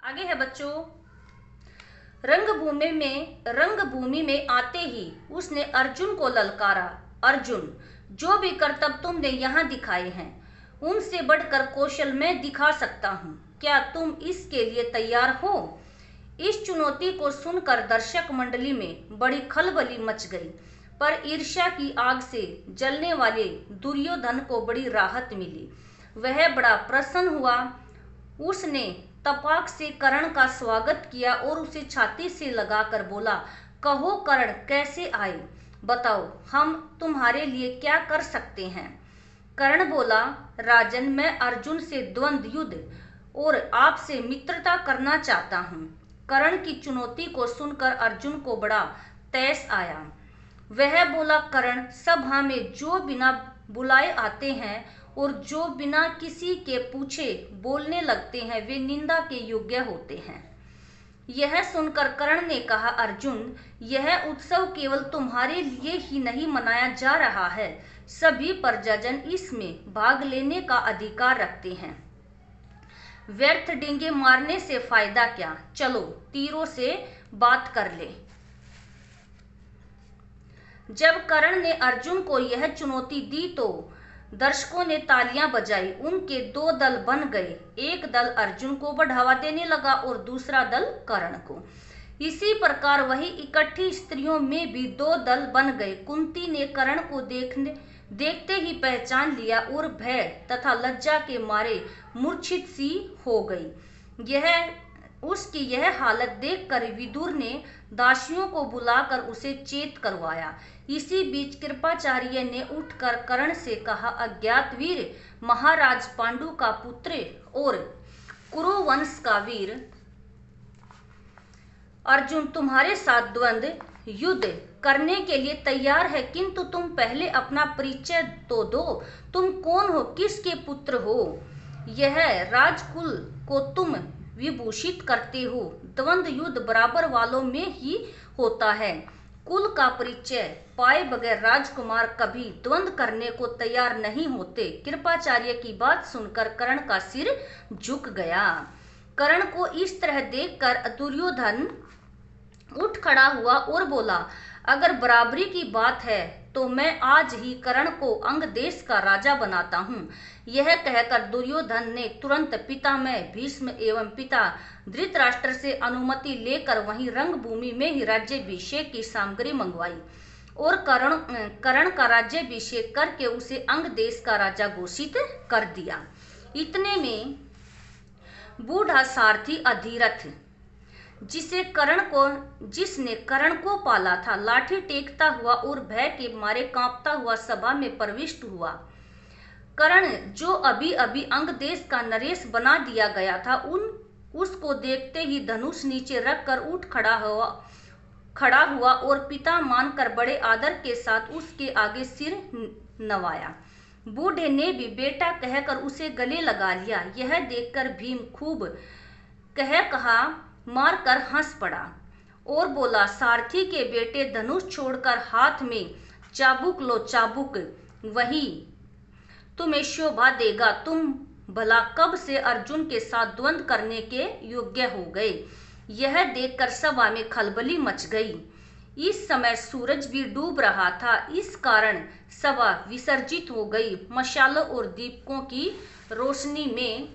आगे है बच्चों, रंगभूमि में आते ही उसने अर्जुन को ललकारा। अर्जुन, जो भी करतब तुमने यहाँ दिखाए हैं उनसे बढ़कर कौशल मैं दिखा सकता हूँ। क्या तुम इसके लिए तैयार हो? इस चुनौती को सुनकर दर्शक मंडली में बड़ी खलबली मच गई, पर ईर्ष्या की आग से जलने वाले दुर्योधन को बड़ी राहत मिली। वह बड़ा प्रसन्न हुआ। उसने तपाक से कर्ण का स्वागत किया और उसे छाती से लगाकर बोला, कहो कर्ण, कैसे आए? बताओ, हम तुम्हारे लिए क्या कर सकते हैं? कर्ण बोला, राजन, मैं अर्जुन से द्वंद्व युद्ध और आपसे मित्रता करना चाहता हूँ। कर्ण की चुनौती को सुनकर अर्जुन को बड़ा तैस आया। वह बोला, कर्ण, सभा में जो बिना बुलाए आते हैं और जो बिना किसी के पूछे बोलने लगते हैं वे निंदा के योग्य होते हैं। यह सुनकर कर्ण ने कहा, अर्जुन, यह उत्सव केवल तुम्हारे लिए ही नहीं मनाया जा रहा है, सभी प्रजाजन इसमें भाग लेने का अधिकार रखते हैं। व्यर्थ डींगे मारने से फायदा क्या? चलो तीरों से बात कर ले। जब कर्ण ने अर्जुन को यह चुनौती दी तो दर्शकों ने तालियां बजाई। उनके दो दल बन गए, एक दल अर्जुन को बढ़ावा देने लगा और दूसरा दल कर्ण को। इसी प्रकार वही इकट्ठी स्त्रियों में भी दो दल बन गए। कुंती ने कर्ण को देखते ही पहचान लिया और भय तथा लज्जा के मारे मूर्छित सी हो गई। उसकी यह हालत देखकर विदुर ने दासियों को बुलाकर उसे चेत करवाया। इसी बीच कृपाचार्य ने उठकर कर्ण से कहा, अज्ञात वीर, महाराज पांडु का पुत्र और कुरुवंश का वीर अर्जुन तुम्हारे साथ द्वंद्व युद्ध करने के लिए तैयार है, किंतु तुम पहले अपना परिचय तो दो। तुम कौन हो? किसके पुत्र हो? यह राजकुल को तुम विभूषित करते हो। द्वंद्व युद्ध बराबर वालों में ही होता है। कुल का परिचय पाए बगैर राजकुमार कभी द्वंद्व करने को तैयार नहीं होते। कृपाचार्य की बात सुनकर कर्ण का सिर झुक गया। कर्ण को इस तरह देखकर दुर्योधन उठ खड़ा हुआ और बोला, अगर बराबरी की बात है तो मैं आज ही कर्ण को अंग देश का राजा बनाता हूँ। यह कहकर दुर्योधन ने तुरंत पितामह भीष्म एवं पिता धृतराष्ट्र से अनुमति लेकर वहीं रंगभूमि में ही राज्याभिषेक की सामग्री मंगवाई और कर्ण का राज्याभिषेक करके उसे अंग देश का राजा घोषित कर दिया। इतने में बूढ़ा सारथी अधिरथ, जिसने कर्ण को पाला था, लाठी टेकता हुआ और भय के मारे कांपता हुआ सभा में प्रविष्ट हुआ। कर्ण, जो अभी अभी अंग देश का नरेश बना दिया गया था, उसको देखते ही धनुष नीचे रखकर उठ खड़ा हुआ और पिता मानकर बड़े आदर के साथ उसके आगे सिर नवाया। बूढ़े ने भी बेटा कहकर उसे गले लगा लिया। यह देखकर भीम खूब कहा मारकर हंस पड़ा और बोला, सारथी के बेटे, धनुष छोड़कर हाथ में चाबुक लो। चाबुक वही तुम्हें शोभा देगा। तुम भला कब से अर्जुन के साथ द्वंद्व करने के योग्य हो गए? यह देखकर सभा में खलबली मच गई। इस समय सूरज भी डूब रहा था, इस कारण सभा विसर्जित हो गई। मशालों और दीपकों की रोशनी में